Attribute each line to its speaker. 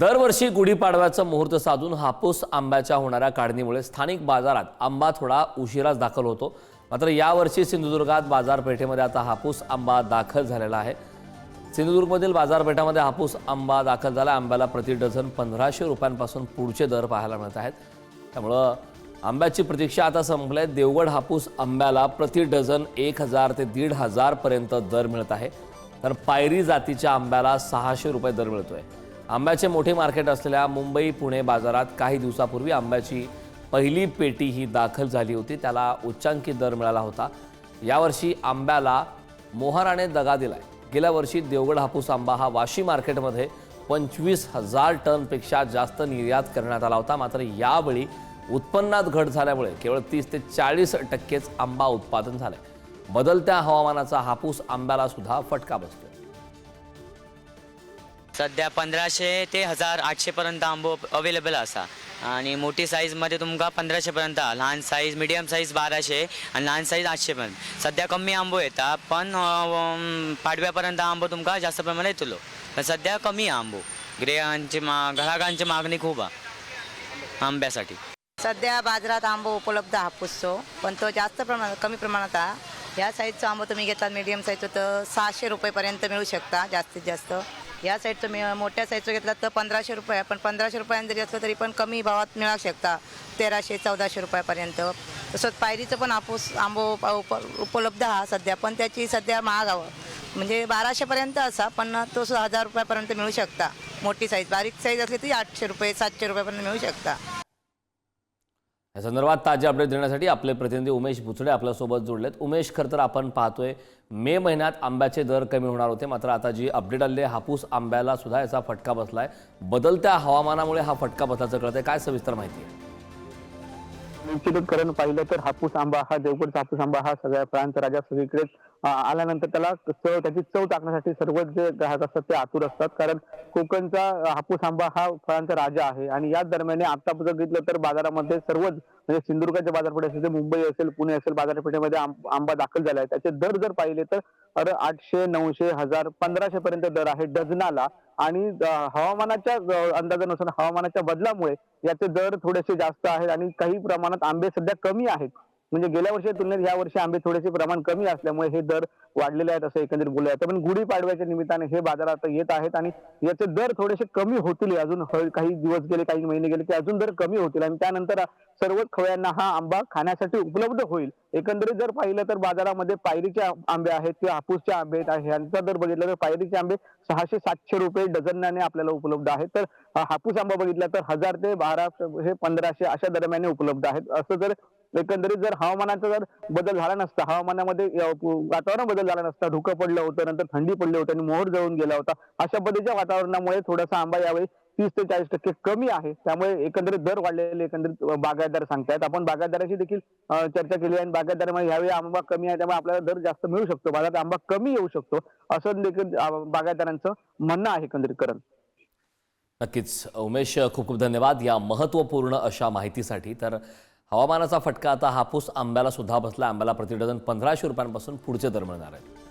Speaker 1: दरवर्षी गुढीपाडव्याचा मुहूर्त साधून हापूस आंब्याच्या होणाऱ्या काढणीमुळे स्थानिक बाजारात आंबा थोडा उशिराच दाखल होतो। मात्र यावर्षी सिंधुदुर्गात बाजारपेठेमध्ये आता हापूस आंबा दाखल झालेला आहे। सिंधुदुर्गमधील बाजारपेठामध्ये हापूस आंबा दाखल झाला। आंब्याला प्रति डझन 1500 रुपयांपासून पुढचे दर पाहायला मिळत आहेत। त्यामुळे आंब्याची प्रतीक्षा आता संपली आहे। देवगड हापूस आंब्याला प्रति डझन 1000 ते 1500 पर्यंत दर मिळत आहे, तर पायरी जातीच्या आंब्याला 600 रुपये दर मिळतोय। आंब्याचे मोठे मार्केट असलेल्या मुंबई पुणे बाजारात काही दिवसापूर्वी आंब्याची पहिली पेटी ही दाखल झाली होती, त्याला उच्चांकी दर मिळाला होता। यावर्षी आंब्याला मोहराने दगा दिलाय। गेल्या वर्षी देवगड हापूस आंबा हा वाशी मार्केटमध्ये 25,000 टनपेक्षा जास्त निर्यात करण्यात आला होता। मात्र यावेळी उत्पन्नात घट झाल्यामुळे केवळ 30 ते 40% आंबा उत्पादन झाले। बदलत्या हवामानाचा हापूस आंब्याला सुद्धा फटका बसतो।
Speaker 2: सध्या 1500 ते 1800 पर्यंत आंबो अवेलेबल असा आणि मोठी साईज मध्ये तुमका 1500 पर्यंत, लहान साईज मीडियम साईज 1200 आणि लहान साईज 800 पर्यंत। सध्या कमी आंबो येतात, पण पाडव्यापर्यंत आंबो तुमका जास्त प्रमाणात येतलो। पण सध्या कमी आंबो ग्राहकांची मागणी खूप आहे आंब्यासाठी।
Speaker 3: सध्या बाजारात आंबो उपलब्ध हापूसचो, पण तो जास्त प्रमाणात कमी प्रमाणात आहे। या साईजचा आंबो तुम्ही घेतला मीडियम साईजचा तर 600 रुपयेपर्यंत मिळू शकता जास्तीत जास्त। या साईजचं मी मोठ्या साईजचं घेतला तर 1500 रुपये, पण 1500 रुपयांनी जरी असलं तरी पण कमी भावात मिळू शकता 1300-1400 रुपयापर्यंत। तसंच पायरीचं पण हापूस आंबो उपलब्ध हा सध्या, पण त्याची सध्या महाग हवं म्हणजे 1200 पर्यंत असा, पण तो 1000 रुपयापर्यंत मिळू शकता। मोठी साईज, बारीक साईज असली तरी 800 रुपये 700 रुपयापर्यंत मिळू शकता।
Speaker 1: या संदर्भात ताजे अपडेट देण्यासाठी आपले प्रतिनिधी उमेश बुचडे आपल्यासोबत जोडलेत। उमेश, खरं तर आपण पाहतोय मे महिन्यात आंब्याचे दर कमी होणार होते, मात्र आता जी अपडेट आली आहे हापूस आंब्याला सुद्धा याचा फटका बसलाय। बदलत्या हवामानामुळे हा फटका बसल्याचं कळतंय, काय सविस्तर माहिती आहे?
Speaker 4: निश्चितच करण पाहिलं तर हापूस आंबा हा देवगडचा हापूस आंबा हा सगळ्या फळांचा राजा सगळीकडे आल्यानंतर त्याला त्याची चव टाकण्यासाठी सर्वच जे ग्राहक असतात ते आतुर असतात, कारण कोकणचा हापूस आंबा हा फळांचा राजा आहे। आणि याच दरम्यान आता बघितलं तर बाजारामध्ये सर्वच म्हणजे सिंधुदुर्गाच्या बाजारपेठ असेल, मुंबई असेल, पुणे असेल, बाजारपेठेमध्ये आंबा दाखल झाला आहे। त्याचे दर जर पाहिले तर 800, 900, 1000, 1500 पर्यंत दर आहे डझनाला। आणि हवामानाच्या अंदाजानुसार हवामानाच्या बदलामुळे याचे दर थोडेसे जास्त आहेत आणि काही प्रमाणात आंबे सध्या कमी आहेत। म्हणजे गेल्या वर्षी तुलनेत या वर्षी आंबे थोडेसे प्रमाण कमी असल्यामुळे हे दर वाढलेले आहेत असं एकंदरीत बोललं जातं। पण गुढीपाडव्याच्या निमित्ताने हे बाजारात येत आहेत आणि याचे दर थोडेसे कमी होतील। अजून काही दिवस गेले, काही महिने गेले की अजून दर कमी होतील आणि त्यानंतर सर्वच खवय्यांना हा आंबा खाण्यासाठी उपलब्ध होईल। एकंदरीत जर पाहिलं तर बाजारामध्ये पायरीचे आंबे आहेत किंवा हापूसचे आंबे आहेत, यांचा दर बघितला तर पायरीचे आंबे 600-700 रुपये डझनाने आपल्याला उपलब्ध आहेत, तर हापूस आंबा बघितला तर 1000 ते 1200 1500 अशा दरम्याने उपलब्ध आहेत। असं जर एकंदरीत जर हवामानाचा जर बदल झाला नसता, हवामानामध्ये वातावरण बदल झाला नसता, धुकं पडलं होतं, नंतर थंडी पडली होती आणि मोहर जळून गेला होता, अशा पद्धतीच्या वातावरणामुळे थोडासा आंबा यावेळी 30 ते 40% कमी आहे। त्यामुळे एकंदरीत दर वाढलेले एकंदरीत बागायतदार सांगतायत। आपण बागायतदाराशी देखील चर्चा केली आणि बागायतदारामुळे यावेळी आंबा कमी आहे, त्यामुळे आपल्याला दर जास्त मिळू शकतो, बाजारात आंबा कमी येऊ शकतो, असं देखील बागायतदारांचं म्हणणं आहे एकंदरीत करण।
Speaker 1: नक्कीच उमेश, खूप खूप धन्यवाद या महत्त्वपूर्ण अशा माहितीसाठी। तर हवामानाचा फटका आता हापूस आंब्याला सुद्धा बसला। आंब्याला प्रति डझन 1500 रुपयांपासून पुढचे दर मिळणार आहेत।